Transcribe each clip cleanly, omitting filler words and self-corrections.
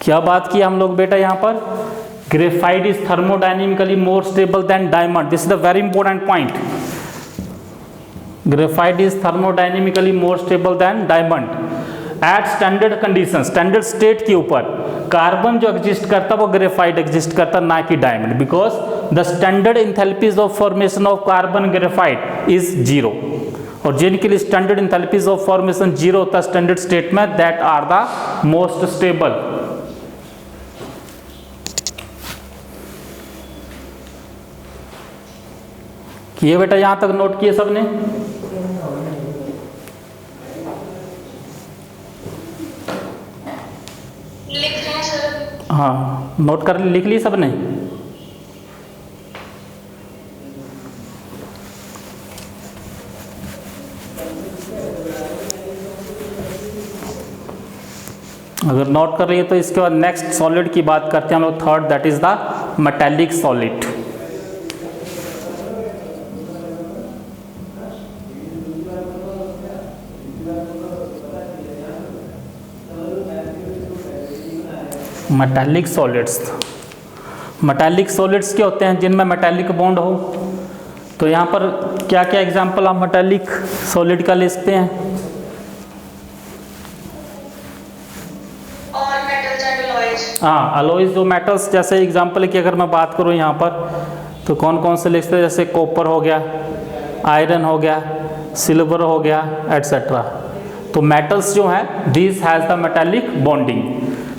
क्या बात की हम लोग बेटा यहाँ पर? Graphite is thermodynamically more stable than diamond. This is the very important point. Graphite is thermodynamically more stable than diamond at standard condition, standard state के ऊपर कार्बन जो एग्जिस्ट करता है वो ग्रेफाइट एग्जिस्ट करता है, ना कि diamond, because the standard enthalpies of formation of carbon graphite is 0। और जिनके लिए स्टैंडर्ड इंथैल्पीज ऑफ फॉर्मेशन 0 होता है स्टैंडर्ड स्टेट में, that are the most stable. किए बेटा, यहां तक नोट किए सबने? लिख रहे हैं सर। हाँ, नोट कर लिख ली सबने? अगर नोट कर लिए तो इसके बाद नेक्स्ट सॉलिड की बात करते हैं हम लोग, third, that is the metallic solid. Metallic solids, metallic solids क्या होते हैं? जिनमें मेटालिक बॉन्ड हो। तो यहाँ पर क्या क्या एग्जांपल आप मेटालिक सॉलिड का ले सकते हैं? और मेटल्स एंड अलॉयज। हाँ, अलॉयज जो मेटल्स, जैसे एग्जांपल की अगर मैं बात करूँ यहाँ पर तो कौन कौन से लिखते हैं? जैसे कॉपर हो गया, आयरन हो गया, सिल्वर हो गया, एटसेट्रा। तो मेटल्स जो हैं this has the metallic bonding.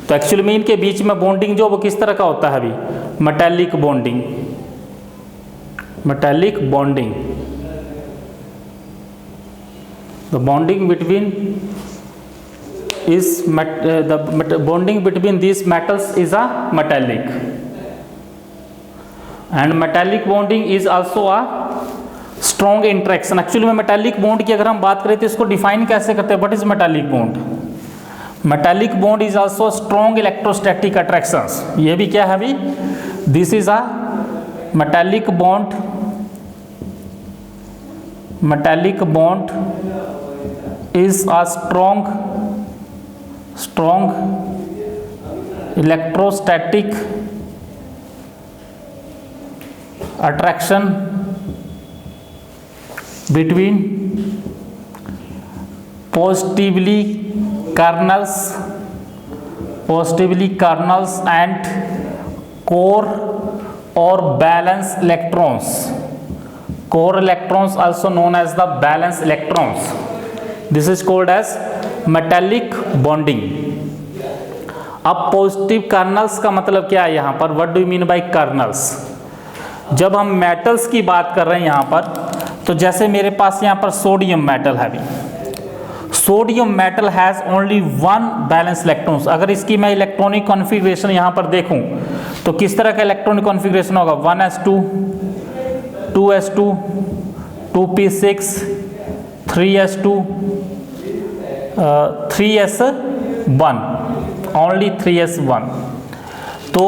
तो एक्चुअली में इनके बीच में बॉन्डिंग जो वो किस तरह का होता है अभी? Metallic bonding, metallic bonding. The bonding between is the bonding between these metals is a metallic, and metallic bonding is also a strong interaction। Actually में मेटालिक बॉन्ड की अगर हम बात करें तो इसको डिफाइन कैसे करते हैं? What is metallic bond? Metallic bond is also strong electrostatic attractions. ये भी क्या है अभी? This is a metallic bond, metallic bond is a strong electrostatic attraction between positively kernels and core or valence electrons. Core electrons also known as the valence electrons. This is called as metallic bonding. अब positive colonel's का मतलब क्या है यहाँ पर? What do you mean by colonel's? जब हम metals की बात कर रहे हैं यहाँ पर, तो जैसे मेरे पास यहाँ पर सोडियम मेटल है। Sodium metal has only one balance electrons. अगर इसकी मैं इलेक्ट्रॉनिक कॉन्फ़िगरेशन यहाँ पर देखूँ तो किस तरह का इलेक्ट्रॉनिक कॉन्फ़िगरेशन होगा? 1s2, 2s2, 2p6, 3s2, 3s1, only 3s1। तो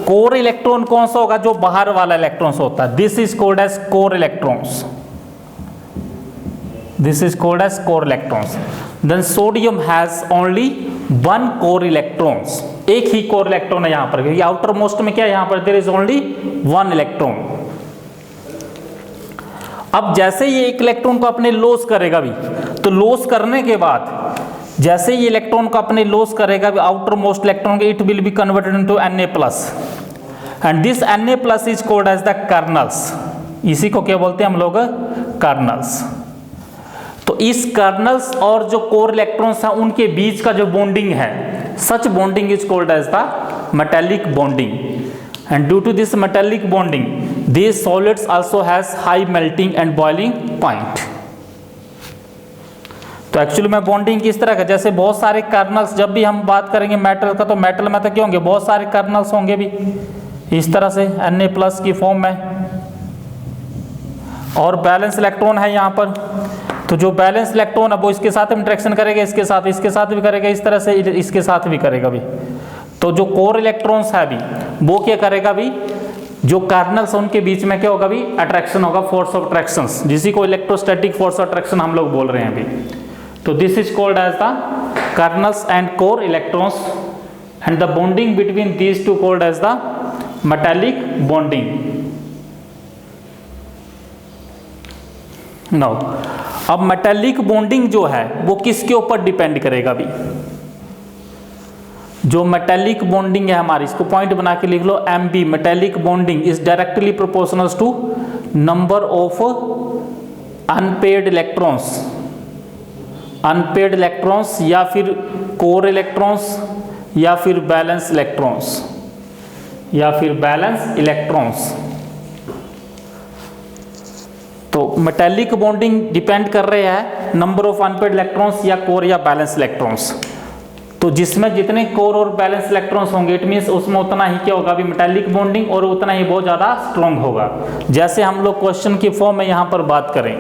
कोर इलेक्ट्रॉन कौन सा होगा? जो बाहर वाला इलेक्ट्रॉन्स होता है। This is called as core electrons, this is called as core electrons. Then sodium has only one core electrons, एक ही कोर इलेक्ट्रॉन है यहाँ पर, क्योंकि आउटर मोस्ट में क्या है यहाँ पर? There is only one electron. अब जैसे ये एक इलेक्ट्रॉन को अपने लॉस करेगा भी, तो लॉस करने के बाद जैसे ये इलेक्ट्रॉन को अपने लॉस करेगा outermost electron, it will be converted into Na+, and this Na+ is called as the kernels. इसी को क्या बोलते हैं हम लोग? कर्नल्स। तो इस कर्नल्स और जो कोर इलेक्ट्रॉन्स हैं उनके बीच का जो बॉन्डिंग है, such bonding is called as the metallic bonding. And due to this metallic bonding, these solids also has high melting and boiling point. तो एक्चुअली में बॉन्डिंग किस तरह का? जैसे बहुत सारे कर्नल्स, जब भी हम बात करेंगे मेटल का, तो मेटल में तो क्या होंगे? बहुत सारे कर्नल्स होंगे भी इस तरह से Na+ की फॉर्म में, और बैलेंस इलेक्ट्रॉन है यहाँ पर। तो जो बैलेंस इलेक्ट्रॉन है वो इसके साथ इंटरेक्शन करेगा, इसके साथ भी करेगा, इस तरह से इसके साथ भी करेगा भी। तो जो कोर इलेक्ट्रॉन्स है अभी वो क्या करेगा भी? जो कर्नल्स उनके बीच में क्या होगा भी? अट्रैक्शन होगा, फोर्स ऑफ अट्रैक्शंस, जिसी को इलेक्ट्रोस्टैटिक फोर्स ऑफ अट्रैक्शन हम लोग बोल रहे हैं अभी। तो this is called as the kernels and core electrons and the bonding between these two called as the metallic bonding. Now अब मेटालिक बॉन्डिंग जो है वो किसके ऊपर डिपेंड करेगा भी? जो मेटालिक बॉन्डिंग है हमारी, इसको पॉइंट बना के लिख लो, MB metallic bonding is directly proportional to number of unpaired electrons, unpaired electrons या फिर कोर इलेक्ट्रॉन्स या फिर बैलेंस इलेक्ट्रॉन्स, या फिर बैलेंस इलेक्ट्रॉन्स। तो मेटालिक बॉन्डिंग डिपेंड कर रहे हैं नंबर ऑफ अनपेयर्ड इलेक्ट्रॉन्स या कोर या बैलेंस इलेक्ट्रॉन्स। तो जिसमें जितने कोर और बैलेंस इलेक्ट्रॉन्स होंगे इट मीन्स उसमें उतना ही क्या होगा भी मेटालिक बॉन्डिंग, और उतना ही बहुत ज़्यादा स्ट्रॉन्ग होगा। जैसे हम लोग क्वेश्चन की फॉर्म में यहाँ पर बात करें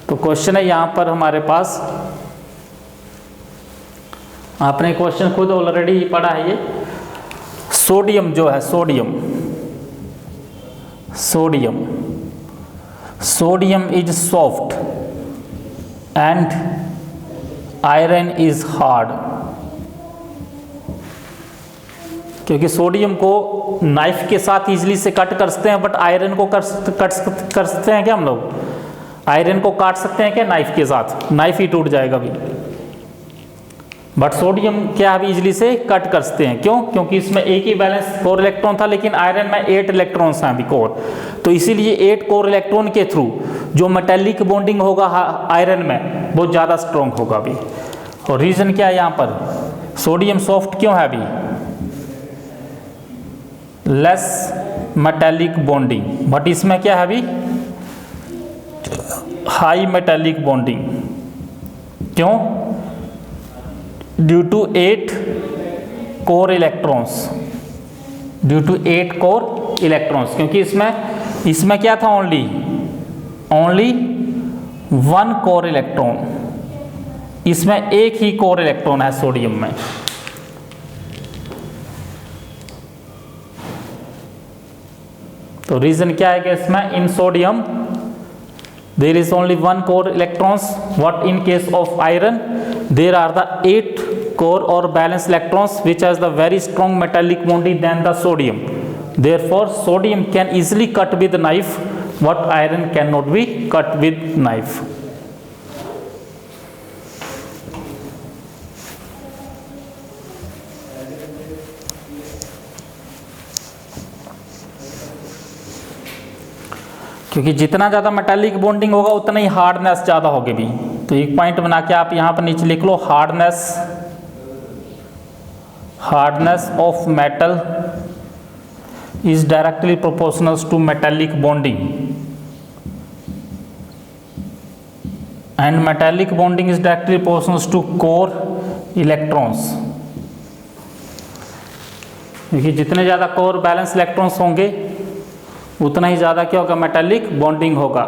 तो क्वेश्चन है यहाँ पर हमारे पास, आपने क्वेश्चन खुद ऑलरेडी ही पढ़ा है, ये सोडियम जो है, sodium is soft and iron is hard. क्योंकि सोडियम को नाइफ के साथ इजीली से कट कर सकते हैं, बट आयरन को कर सकते हैं क्या हम लोग? आयरन को काट सकते हैं क्या नाइफ के साथ? नाइफ ही टूट जाएगा भी। बट सोडियम क्या अभी इजीली से कट कर सकते हैं, क्यों? क्योंकि इसमें एक ही बैलेंस कोर इलेक्ट्रॉन था, लेकिन आयरन में 8 इलेक्ट्रॉन्स हैं अभी कोर, तो इसीलिए 8 कोर इलेक्ट्रॉन के थ्रू जो मेटालिक बॉन्डिंग होगा आयरन में बहुत ज़्यादा स्ट्रॉन्ग होगा अभी। और रीज़न क्या है यहाँ पर? सोडियम सॉफ्ट क्यों है अभी? लेस मेटालिक बॉन्डिंग, बट इसमें क्या है अभी? High metallic bonding. क्यों? Due to 8 core electrons, due to 8 core electrons. क्योंकि इसमें क्या था? ओनली 1 कोर इलेक्ट्रॉन, इसमें एक ही कोर इलेक्ट्रॉन है सोडियम में। तो रीजन क्या है कि इसमें इन sodium there is only 1 core electrons, what in case of iron there are the 8 core or valence electrons which has the very strong metallic bonding than the sodium. Therefore sodium can easily cut with knife what iron cannot be cut with knife. क्योंकि जितना ज़्यादा metallic bonding होगा उतना ही hardness ज़्यादा होगी भी। तो एक पॉइंट बना के आप यहाँ पर नीचे लिख लो, hardness of metal is directly proportional to metallic bonding, and metallic bonding is directly proportional to core electrons. क्योंकि जितने ज़्यादा कोर बैलेंस इलेक्ट्रॉन्स होंगे उतना ही ज़्यादा क्या होगा? मेटालिक बॉन्डिंग होगा।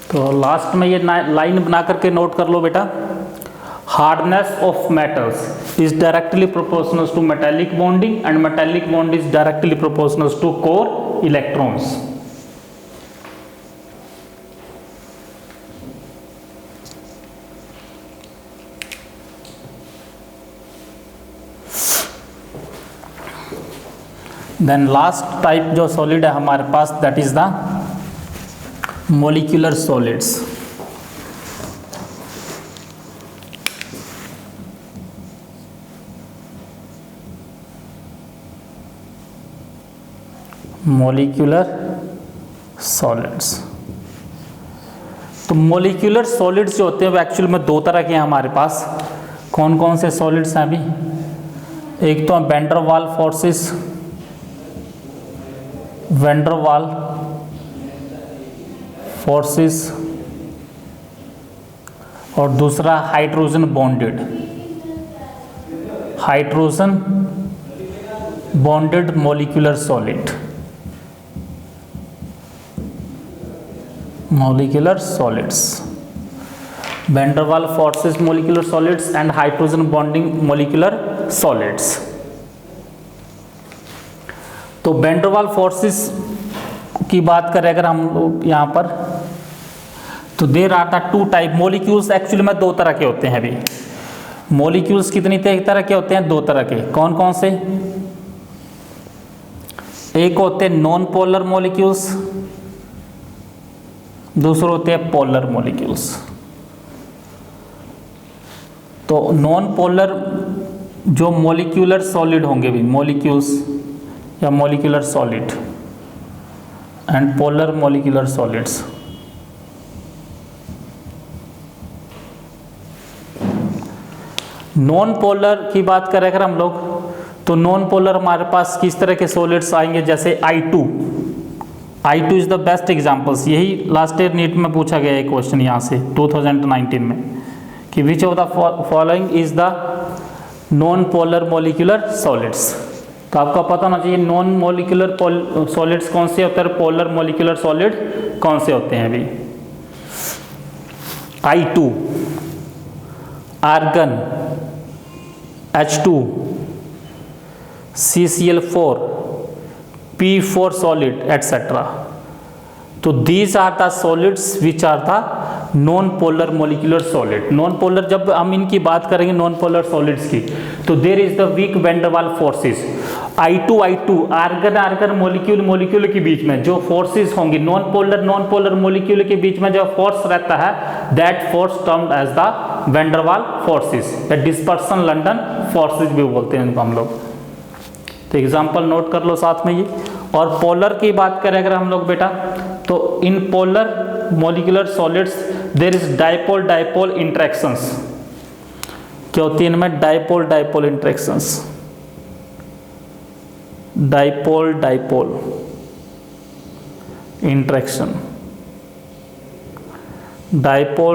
तो लास्ट में ये लाइन बना करके नोट कर लो बेटा, hardness of metals is directly proportional to metallic bonding and metallic bond is directly proportional to core electrons. Then last type जो सॉलिड है हमारे पास, that is the molecular solids. Molecular solids. तो मोलिकुलर सॉलिड्स जो होते हैं वो actual में दो तरह के हैं हमारे पास। कौन कौन से सॉलिड्स हैं अभी? एक तो वैन डर वाल फोर्सेस, वैन डर वाल फोर्सेस, और दूसरा hydrogen bonded, hydrogen bonded molecular solid, molecular solids, van der Waal forces molecular solids and hydrogen bonding molecular solids। तो van der Waal forces की बात करें अगर हम लोग यहाँ पर, तो there are the two type molecules. Actually में दो तरह के होते हैं अभी मोलिक्यूल्स। कितनी तरह के होते हैं? दो तरह के। कौन कौन से? एक होते हैं नॉन पोलर मोलिक्यूल्स, दूसरे होते हैं पोलर मॉलिक्यूल्स। तो नॉन पोलर जो मॉलिक्यूलर सॉलिड होंगे भी, मॉलिक्यूल्स या molecular solid, and polar molecular solids. Non polar की बात करें अगर हम लोग, तो नॉन पोलर हमारे पास किस तरह के सॉलिड्स आएंगे? जैसे I2 is the best examples. यही लास्ट ईयर नीट में पूछा गया एक क्वेश्चन यहाँ से 2019 में, कि which of the following is the non polar molecular solids. तो आपको पता होना चाहिए नॉन मोलिकुलर सॉलिड्स कौन से होते हैं, पोलर मोलिकुलर सॉलिड कौन से होते हैं। अभी I2, argon, H2, CCl4, P4 solid etc. तो these are the solids which are the non polar molecular solid। Non polar जब हम इनकी बात करेंगे नॉन पोलर सॉलिड्स की, तो there is the weak van der वाल फोर्सेस। I2 आर्गन मोलिक्यूल के बीच में जो फोर्सेस होंगी, नॉन पोलर मोलिक्यूल के बीच में जो फोर्स रहता है, that force termed as the van der वाल फोर्सेस या डिस्पर्सन लंडन फोर्सेस भी बोलते हैं इनको हम लोग। तो एग्जाम्पल नोट कर लो साथ में ये। और पोलर की बात करें अगर हम लोग बेटा, तो in polar molecular solids there is dipole interactions. क्या होती है इनमें? Dipole interactions, dipole interaction, dipole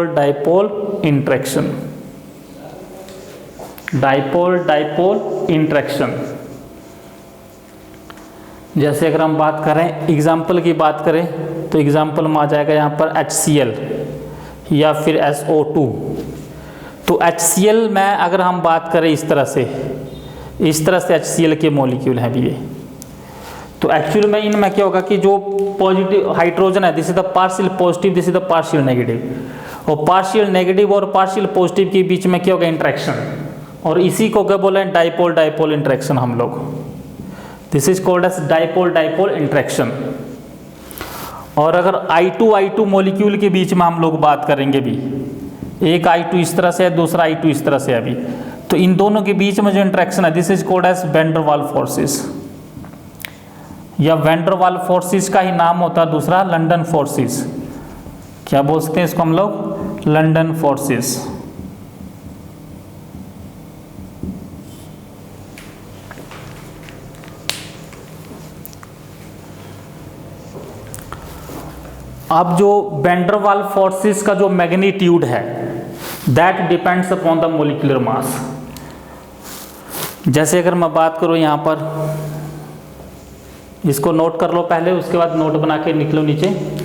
interaction. जैसे अगर हम बात करें एग्जाम्पल की बात करें, तो एग्जाम्पल में आ जाएगा यहाँ पर HCl या फिर SO2। तो HCl में अगर हम बात करें इस तरह से HCl के मॉलिक्यूल हैं भी ये। तो एक्चुअल में इनमें क्या होगा कि जो पॉजिटिव हाइड्रोजन है, this is the partial positive, this is the partial negative, और पार्शियल नेगेटिव और पार्शियल पॉजिटिव के बीच में क्या होगा? इंटरेक्शन। और इसी को क्या बोले? डाइपोल इंटरेक्शन हम लोग। This is called as dipole interaction. और अगर I2 मॉलिक्यूल के बीच में हम लोग बात करेंगे भी, एक I2 इस तरह से है, दूसरा I2 इस तरह से है अभी, तो इन दोनों के बीच में जो इंटरेक्शन है, this is called as van der वाल फोर्सेस। या वैन डर वाल फोर्सेस का ही नाम होता है दूसरा लंडन फोर्सेस। क्या बोलते हैं इसको हम लोग? London forces. अब जो वैन डर वाल फोर्सेस का जो मैग्नीट्यूड है, that depends upon the molecular mass. जैसे अगर मैं बात करूं यहाँ पर, इसको नोट कर लो पहले, उसके बाद नोट बना के निकलो नीचे।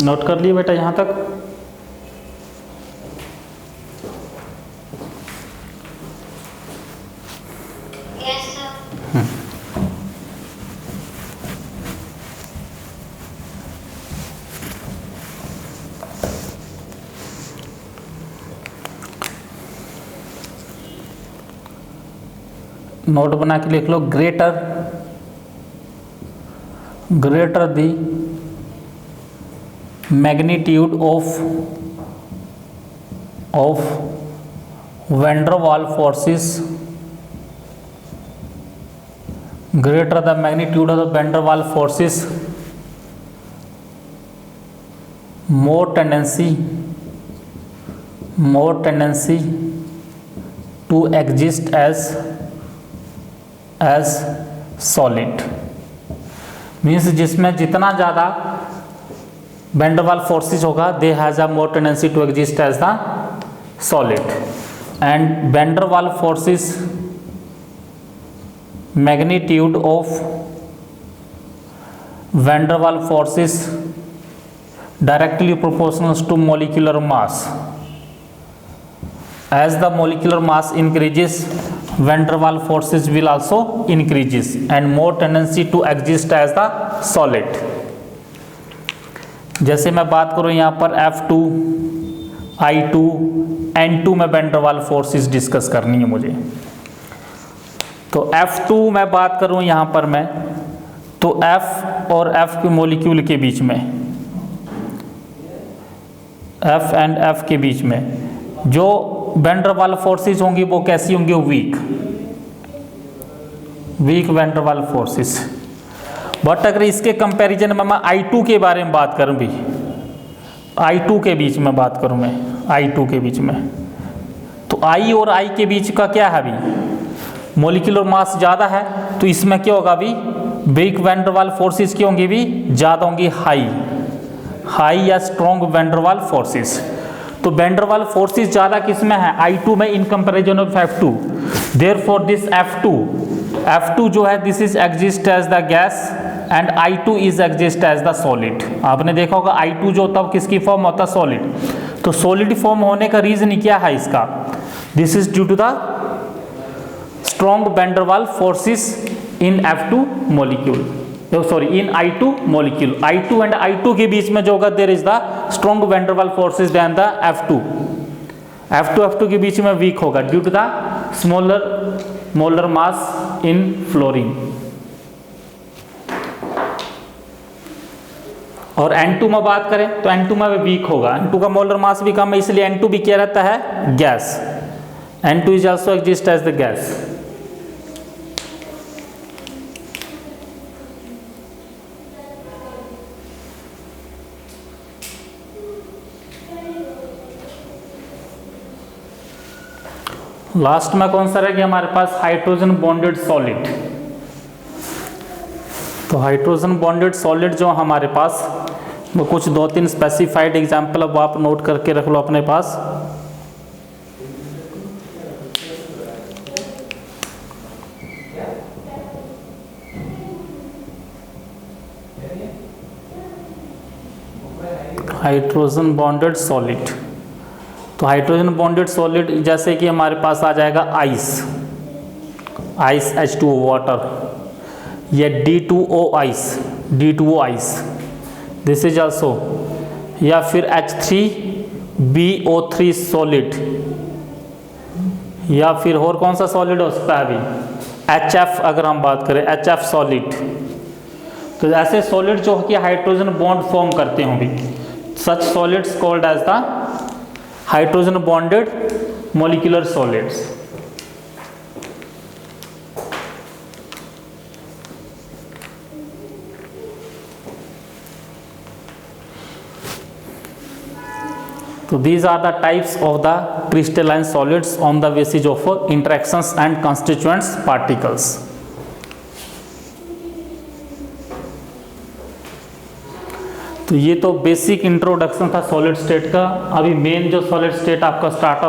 नोट कर लिए बेटा यहाँ तक? Yes, sir. नोट बना के लिख लो, greater the magnitude of van der वाल forces, greater the magnitude of the van der Waals forces, more tendency to exist as solid, means जिसमें जितना ज़्यादा van der Waals forces होगा, they has a more tendency to exist as the solid, and van der Waals forces magnitude of van der Waals forces directly proportional to molecular mass. As the molecular mass increases, van der Waals forces will also increases and more tendency to exist as the solid. जैसे मैं बात करूँ यहाँ पर F2, I2, N2 में van der Waals forces discuss करनी है मुझे। तो F2 मैं बात करूं यहाँ पर मैं, तो F और F के मॉलिक्यूल के बीच में, F एंड F के बीच में जो वैन डर वाल्स फोर्सेस होंगी वो कैसी होंगी? Weak van der Waals forces. But अगर इसके कंपैरिजन में मैं I2 के बारे में बात करूं भी, I2 के बीच में बात करूं मैं, I2 के बीच में, तो I और I के बीच का क्या है अभी? मॉलिक्यूलर मास ज़्यादा है, तो इसमें क्या होगा अभी? Weak van der Waals forces की होंगी भी ज़्यादा होंगी, हाई या strong van der Waals forces. तो वैन डर वाल्स फोर्सेस ज़्यादा किस में है? I2 में in comparison of F2। Therefore this F2 जो है this is exist as the gas and I2 is exist as the solid. आपने देखा होगा I2 जो होता है किसकी फॉर्म होता है? सॉलिड। तो सॉलिड फॉर्म होने का रीजन क्या है इसका? This is due to the strong van der Waals forces in F2 molecule, in I2 molecule। I2 and I2 के बीच में जो होगा there is the strong van der Waals forces than the F2। F2 के बीच में weak होगा due to the smaller molar mass in fluorine। और N2 में बात करें तो N2 में भी weak होगा, N2 का मोलर मास भी कम है, इसलिए N2 भी क्या रहता है? Gas. N2 is also exist as the gas। Last में कौन सा रह गया हमारे पास? Hydrogen bonded solid. तो हाइड्रोजन बॉन्डेड सॉलिड जो हमारे पास वो कुछ 2-3 स्पेसिफाइड एग्जाम्पल अब आप नोट करके रख लो अपने पास। हाइड्रोजन बॉन्डेड सॉलिड, तो हाइड्रोजन बॉन्डेड सॉलिड जैसे कि हमारे पास आ जाएगा आइस H2O वाटर, या D2O ice, this is also, या फिर H3BO3 सॉलिड, या फिर और कौन सा सॉलिड हो सकता है अभी? HF अगर हम बात करें HF सॉलिड। तो ऐसे सॉलिड जो कि हाइड्रोजन बॉन्ड फॉर्म करते होंगे, such solids called as the hydrogen bonded molecular solids. So these are the types of the crystalline solids on the basis of interactions and constituents particles। तो ये तो basic introduction था solid state का। अभी main जो solid state आपका start